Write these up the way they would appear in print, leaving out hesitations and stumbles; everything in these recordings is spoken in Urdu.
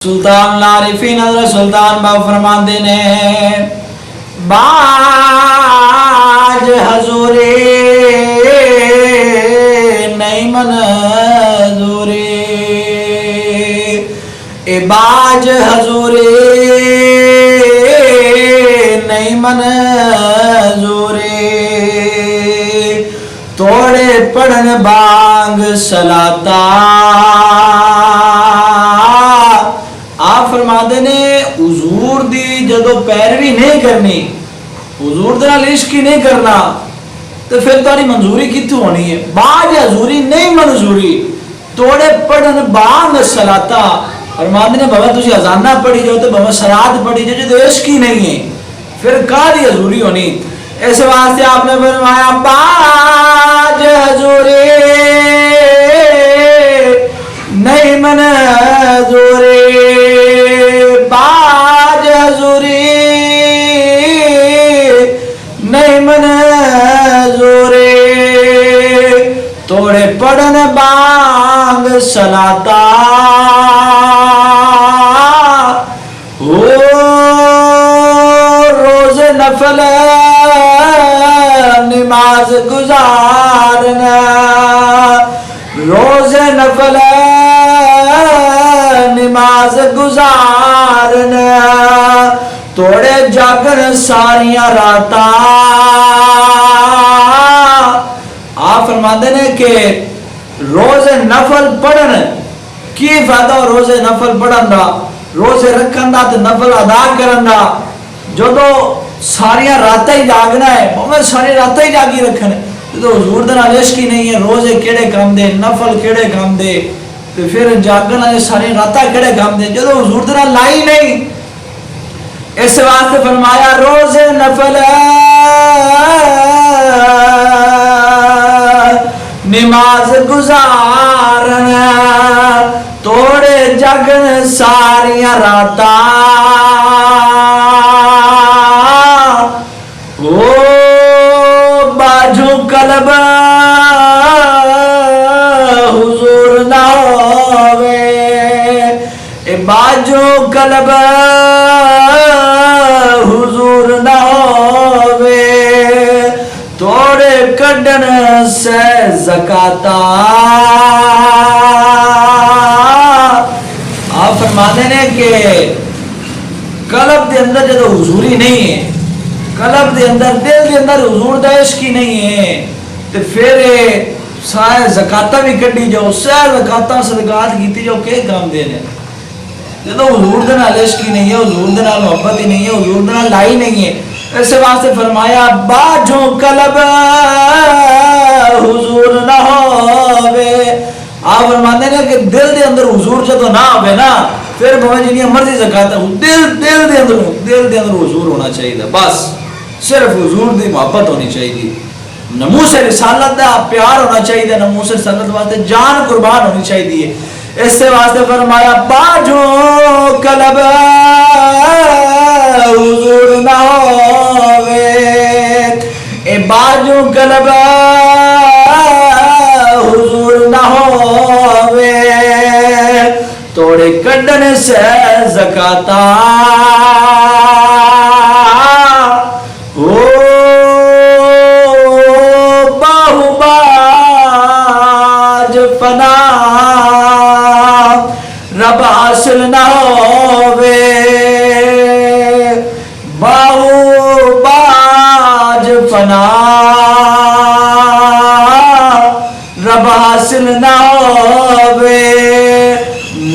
سلطان العارفین حضرت سلطان باہو فرماندے نے باج حضوری نہیں منظوری اے باج حضوری نہیں منظوری توڑے پڑھن بانگ سلاتا آپ فرماتے نے حضور دی جدو پیروی نہیں کرنی حضور دے نال عشق ہی نہیں کرنا تو پھر تاری منظوری کتوں ہونی ہے باج حضوری نہیں منظوری توڑے پڑھن بانگ سلاتا فرماتے نے بابا تجھے اذانہ پڑھی جاؤ تو بابا سلاد پڑھی جاؤ جو عشق ہی نہیں ہے پھر کاری حضوری ہونی ایسے واسطے آپ نے فرمایا باج حضوری نہیں منظوری باج حضوری نہیں منظوری توڑے پڑھن بانگ سلاتا ہو روز نفل نماز گزارنا روز نفل نماز گزارنا توڑے جاگن ساریاں راتا آپ فرماتے ہیں کہ روز نفل پڑھن کی فائدہ روز نفل پڑھن دا روز رکھن دا تے نفل ادا کرن دا جدو ساریاں راتا ہی جاگنا ہے بہت ساری راتا ہی جاگی رکھن تو حضور دے نال عشق ہی نہیں ہے روزے کیڑے کام دے نفل کیڑے کام دے تو پھر جاگنا ہے ساری راتا کیڑے کام دے جدو حضور دے نال لائی نہیں اس واسطے فرمایا روز نفل نماز گزارنا توڑے جگن ساریاں راتا او باجو قلب حضور نہ ہوئے اے باجو قلب حضور نہ ہوئے توڑے کڈن سے زکاتا آپ فرماتے ہیں کہ قلب دے اندر جدو حضوری نہیں ہے قلب دے اندر دل دے اندر حضور دا عشق ہی نہیں ہے تو پھر سائے زکاتہ بھی کٹی جاؤ سائے زکاتہ صدقات کیتی جاؤ کہ کام دینے جدو حضور دے نال عشق ہی نہیں ہے حضور دے نال محبت ہی نہیں ہے حضور دے نال لائی نہیں ہے ایسے واسطے فرمایا باجوں قلب حضور نہ ہوئے آپ فرماتے ہیں کہ دل دے اندر حضور جدو نہ ہوئے نا پھر بہت جنہیں مرضی زکاة دل دے اندر حضور ہونا چاہیے بس صرف حضور دی محبت ہونی چاہیے نموس رسالت دا پیار ہونا چاہیے نموس رسالت واسطے جان قربان ہونی چاہیے اس سے واسطے فرمایا باجوں قلب حضور نہ ہوئے اے باجوں قلب حضور نہ ہوئے توڑے کڈن سے زکاتا او باہو باج فنا رب حاصل نہ ہوئے باہو باج فنا رب حاصل نہ ہوئے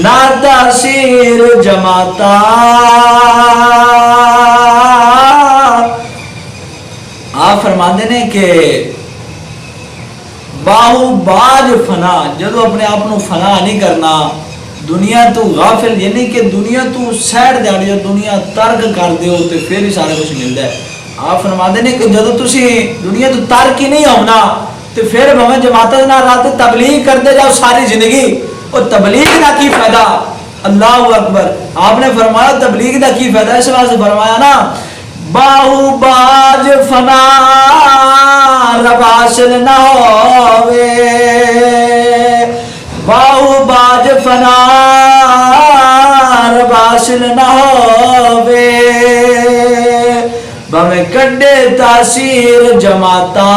نادا سیر جماتا آپ فرماتے ہیں کہ باہو باج فنا جدو اپنے آپ کو فنا نہیں کرنا دنیا تو غافل یعنی کہ دنیا تو سیڈ دے آڑی دنیا ترک کر دیو تو پھر ہی سارے کچھ ملتا ہے آپ فرماتے ہیں کہ جدو تسی دنیا تو ترک ہی نہیں ہونا تو پھر بھویں جماعتیں نہ رہتے تبلیغ کرتے جاؤ ساری زندگی اور تبلیغ نہ کی فائدہ اللہ اکبر آپ نے فرمایا تبلیغ نہ کی فائدہ اس واسطے فرمایا نا باہو باج فنا رب حاصل نہ ہوئے باہو باج فنا مطلب حاصل نہ ہووے بھویں کڈے تاثیر جماعتاں